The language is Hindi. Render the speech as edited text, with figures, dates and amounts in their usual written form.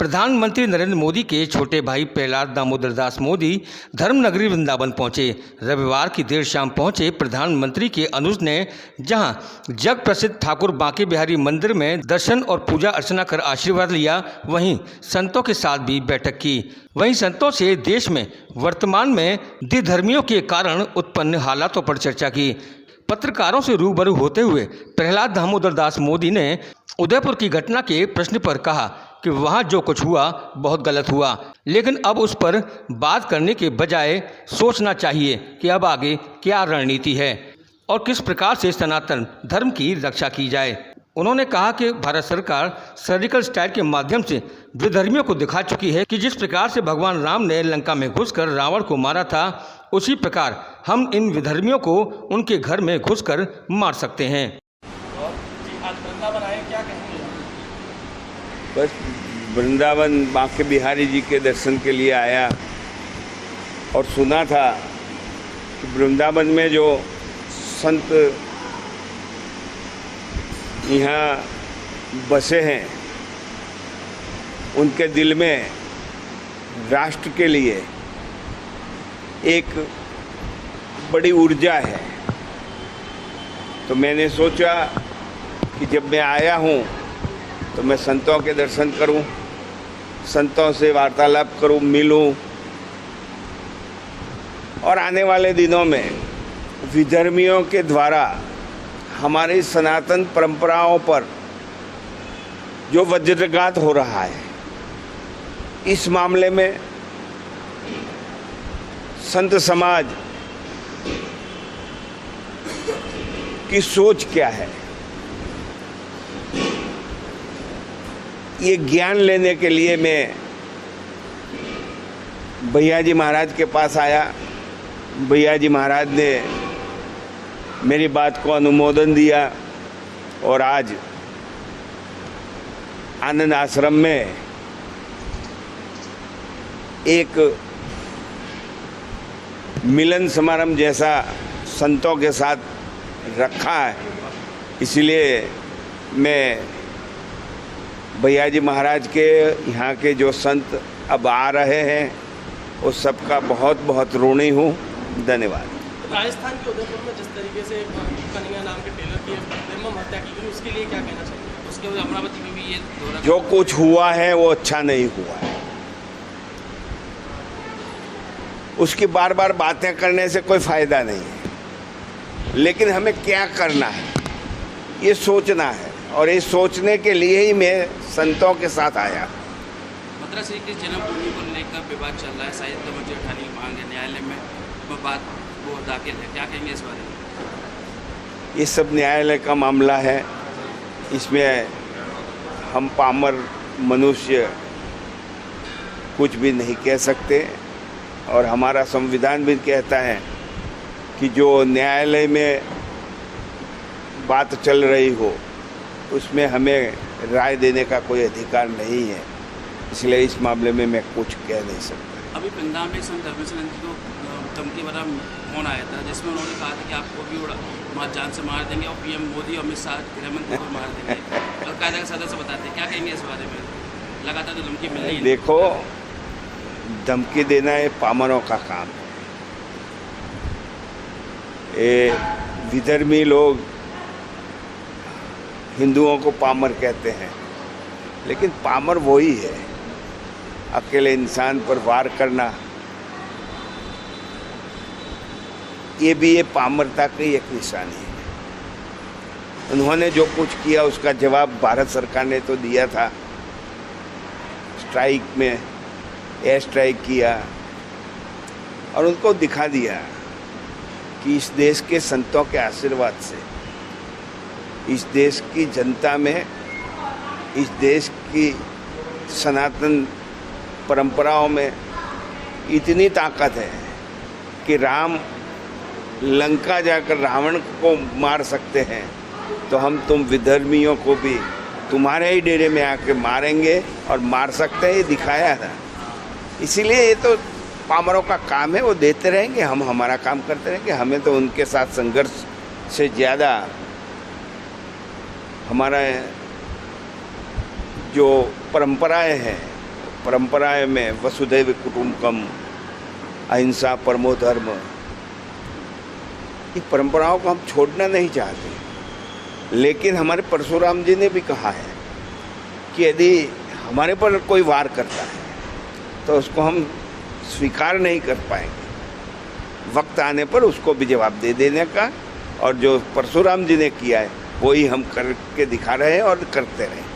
प्रधानमंत्री नरेंद्र मोदी के छोटे भाई प्रहलाद दामोदर दास मोदी धर्मनगरी वृंदावन पहुंचे। रविवार की देर शाम पहुंचे प्रधानमंत्री के अनुज ने जहां जग प्रसिद्ध ठाकुर बांके बिहारी मंदिर में दर्शन और पूजा अर्चना कर आशीर्वाद लिया, वहीं संतों के साथ भी बैठक की। वहीं संतों से देश में वर्तमान में द्विधर्मियों के कारण उत्पन्न हालातों पर चर्चा की। पत्रकारों से रूबरू होते हुए प्रहलाद दामोदर दास मोदी ने उदयपुर की घटना के प्रश्न पर कहा कि वहाँ जो कुछ हुआ बहुत गलत हुआ, लेकिन अब उस पर बात करने के बजाय सोचना चाहिए कि अब आगे क्या रणनीति है और किस प्रकार से सनातन धर्म की रक्षा की जाए। उन्होंने कहा कि भारत सरकार सर्जिकल स्ट्राइक के माध्यम से विधर्मियों को दिखा चुकी है कि जिस प्रकार से भगवान राम ने लंका में घुसकर रावण को मारा था, उसी प्रकार हम इन विधर्मियों को उनके घर में घुसकर मार सकते हैं। बस वृंदावन बांके बिहारी जी के दर्शन के लिए आया और सुना था कि वृंदावन में जो संत यहाँ बसे हैं, उनके दिल में राष्ट्र के लिए एक बड़ी ऊर्जा है। तो मैंने सोचा कि जब मैं आया हूँ तो मैं संतों के दर्शन करूं, संतों से वार्तालाप करूं, मिलूं और आने वाले दिनों में विधर्मियों के द्वारा हमारी सनातन परंपराओं पर जो वज्रघात हो रहा है, इस मामले में संत समाज की सोच क्या है, ये ज्ञान लेने के लिए मैं भैया जी महाराज के पास आया। भैया जी महाराज ने मेरी बात को अनुमोदन दिया और आज आनंद आश्रम में एक मिलन समारंभ जैसा संतों के साथ रखा है। इसलिए मैं भैया जी महाराज के यहाँ के जो संत अब आ रहे हैं, उस सबका बहुत बहुत ऋणी हूँ। धन्यवाद। राजस्थान के उदयपुर में जिस तरीके से कन्हैया नाम के टेलर की निर्मम हत्या की गई, उसके लिए क्या कहना चाहिए? उसके बाद अमरावती में भी ये जो कुछ हुआ है वो अच्छा नहीं हुआ है। उसकी बार बार बातें करने से कोई फायदा नहीं है, लेकिन हमें क्या करना है ये सोचना है, और ये सोचने के लिए ही मैं संतों के साथ आया। मथुरा श्री कृष्ण जन्मभूमि को लेकर विवाद चल रहा है, साहित्य मंत्री उठाने की मांग है, न्यायालय में वो बात वो दाखिल है, क्या कहेंगे इस बारे में? ये सब न्यायालय का मामला है, इसमें हम पामर मनुष्य कुछ भी नहीं कह सकते। और हमारा संविधान भी कहता है कि जो न्यायालय में बात चल रही हो उसमें हमें राय देने का कोई अधिकार नहीं है, इसलिए इस मामले में मैं कुछ कह नहीं सकता। अभी वृंदावन में संत धर्मेश्वर जी को धमकी भरा फोन आया था, जिसमें उन्होंने कहा था कि आपको भी जान से मार देंगे और पीएम मोदी और अमित शाह गृहमंत्री को मार देंगे, और कायदा के सदस्य बताते हैं। क्या कहेंगे इस बारे में? लगातार तो धमकी मिल रही है। देखो, धमकी देना ये पामरों का काम है। ये विधर्मी लोग हिंदुओं को पामर कहते हैं, लेकिन पामर वही है, अकेले इंसान पर वार करना, ये भी ये पामरता की एक निशानी है। उन्होंने जो कुछ किया उसका जवाब भारत सरकार ने तो दिया था, स्ट्राइक में एयर स्ट्राइक किया और उनको दिखा दिया कि इस देश के संतों के आशीर्वाद से, इस देश की जनता में, इस देश की सनातन परंपराओं में इतनी ताकत है कि राम लंका जाकर रावण को मार सकते हैं, तो हम तुम विधर्मियों को भी तुम्हारे ही डेरे में आके मारेंगे और मार सकते हैं, ये दिखाया था। इसीलिए ये तो पामरों का काम है, वो देते रहेंगे, हम हमारा काम करते रहेंगे। हमें तो उनके साथ संघर्ष से ज़्यादा हमारा जो परंपराएं हैं परंपराएं में वसुधैव कुटुंबकम, अहिंसा परमो धर्म, ये परंपराओं को हम छोड़ना नहीं चाहते। लेकिन हमारे परशुराम जी ने भी कहा है कि यदि हमारे पर कोई वार करता है तो उसको हम स्वीकार नहीं कर पाएंगे। वक्त आने पर उसको भी जवाब दे देने का, और जो परशुराम जी ने किया है वही हम करके दिखा रहे हैं और करते रहें।